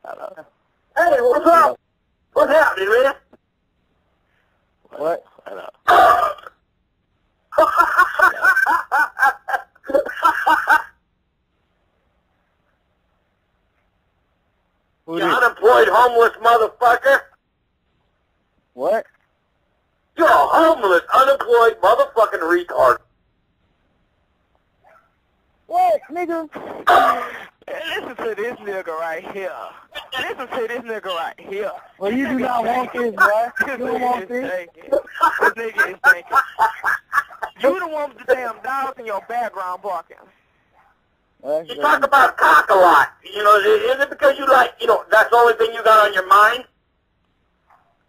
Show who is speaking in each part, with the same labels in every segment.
Speaker 1: Hello.
Speaker 2: Hey, what's up? What's happening, man?
Speaker 1: What? Hello.
Speaker 2: You unemployed homeless motherfucker.
Speaker 1: What?
Speaker 2: You're a homeless, unemployed motherfucking retard.
Speaker 1: What, nigga? Listen to this nigga right here. Listen to this nigga right here. Well, you do not want this, boy. You don't want this. This nigga is thinking. You the one with the damn dogs in your background barking.
Speaker 2: You talk about cock a lot. You know, is it because you like, you know, that's the only thing you got on your mind?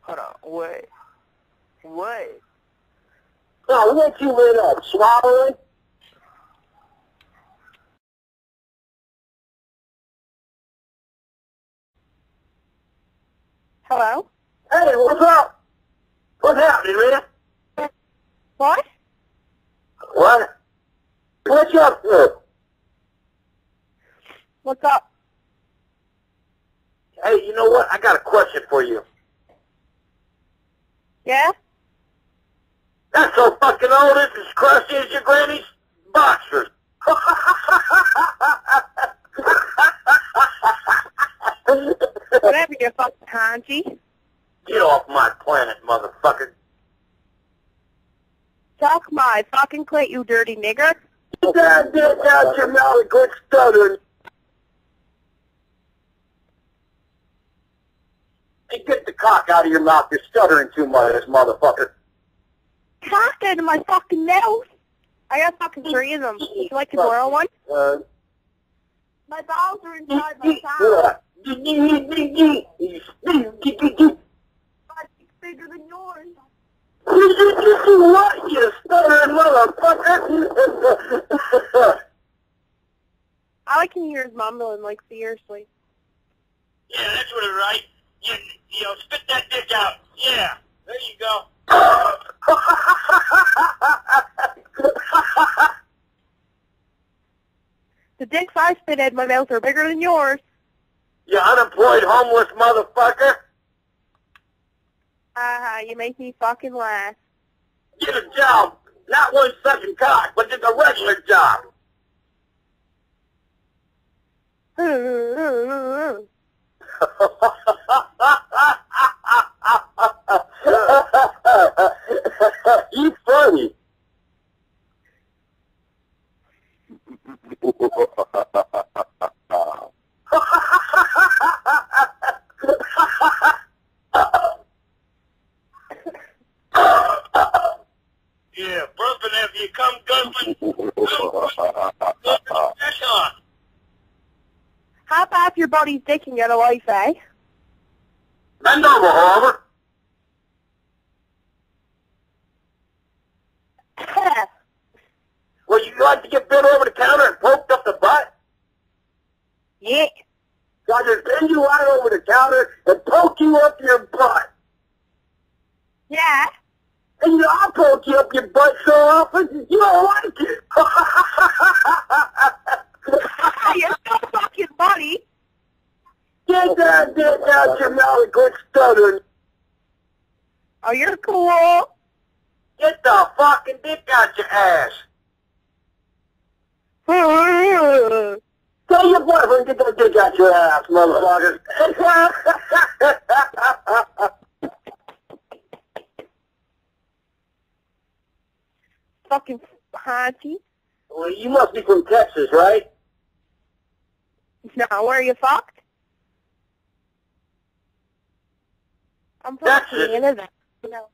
Speaker 1: Hold on, what? What?
Speaker 2: No, what you lit up, swallowing?
Speaker 3: Hello?
Speaker 2: Hey, what's up? What's happening, man?
Speaker 3: What?
Speaker 2: What? What you up to?
Speaker 3: What's up?
Speaker 2: Hey, you know what? I got a question for you.
Speaker 3: Yeah?
Speaker 2: That's so fucking old, it's as crusty as your granny's boxers.
Speaker 3: Whatever, you fucking Hanji.
Speaker 2: Get off my planet, motherfucker.
Speaker 3: Suck my fucking clit, you dirty nigger.
Speaker 2: Get that dick out your mouth and quit stuttering. Hey, get the cock out of your mouth. You're stuttering too much, motherfucker.
Speaker 3: Cock out of my fucking mouth. I got fucking 3 of them. Would you like to borrow one? My balls are inside my mouth. It's bigger than yours.
Speaker 2: What, you stuttering motherfucker?
Speaker 3: All I can hear is mumbling, like, seriously.
Speaker 2: Yeah, that's what it's right. You know, spit that dick out. Yeah, there you go.
Speaker 3: The dicks I spit out my mouth are bigger than yours.
Speaker 2: You unemployed homeless motherfucker.
Speaker 3: You make me fucking laugh.
Speaker 2: Get a job. Not one sucking cock, but just a regular job. You funny. Yeah, burping after you come guzzling.
Speaker 3: Hop off your buddy's dick and get a life, eh?
Speaker 2: Bend over, Oliver. Well, you like to get bent over the counter and poked up the butt?
Speaker 3: Yeah.
Speaker 2: So I just bend you right over the counter and poke you up your butt.
Speaker 3: Yeah.
Speaker 2: And you know, I'll poke you up your butt so often, you don't like it.
Speaker 3: You're so fucking funny.
Speaker 2: Get that dick out your mouth and quit stuttering.
Speaker 3: Oh, you're cool.
Speaker 2: Get the fucking dick out your ass. Tell your boyfriend to get that dick out your ass, motherfucker.
Speaker 3: Fucking Hanji.
Speaker 2: Well, you must be from Texas, right?
Speaker 3: No, where you fucked? I'm from
Speaker 2: Texas.
Speaker 3: Canada. No.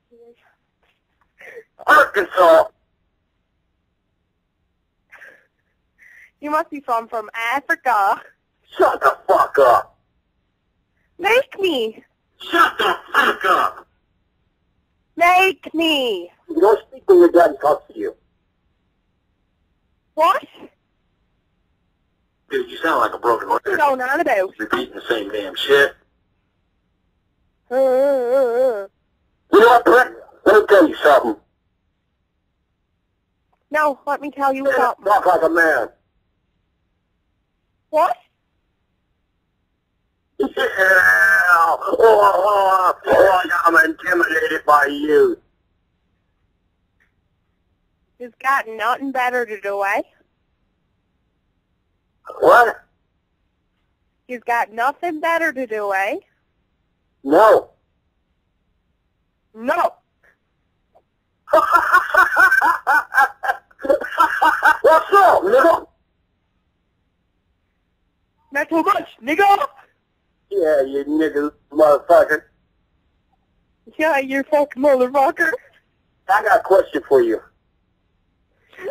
Speaker 2: Arkansas.
Speaker 3: You must be from Africa.
Speaker 2: Shut the fuck up.
Speaker 3: Make me.
Speaker 2: Shut the fuck up.
Speaker 3: Make me.
Speaker 2: You don't speak when your dad talks to you.
Speaker 3: What?
Speaker 2: Dude, you sound like a broken
Speaker 3: What's
Speaker 2: record.
Speaker 3: going on about?
Speaker 2: Repeating the same damn shit.
Speaker 3: Uh.
Speaker 2: You know what, Brett? Let me tell you something.
Speaker 3: No, let me tell you something.
Speaker 2: Talk like a man.
Speaker 3: What?
Speaker 2: I'm intimidated by you.
Speaker 3: He's got nothing better to do, eh?
Speaker 2: What?
Speaker 3: He's got nothing better to do, eh?
Speaker 2: No.
Speaker 3: No.
Speaker 2: What's up, nigga?
Speaker 3: Not too much, nigga.
Speaker 2: Yeah, you nigga motherfucker.
Speaker 3: Yeah, you fucking motherfucker.
Speaker 2: I got a question for you.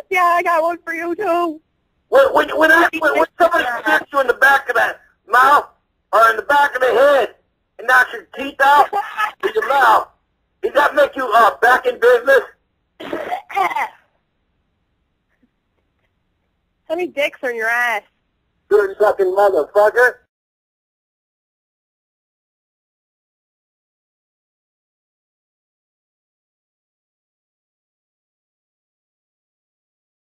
Speaker 3: Yeah, I got one for you, too.
Speaker 2: When somebody sticks you in the back of the mouth or in the back of the head and knocks your teeth out with your mouth, does that make you back in business?
Speaker 3: How many dicks are in your ass?
Speaker 2: Good fucking motherfucker.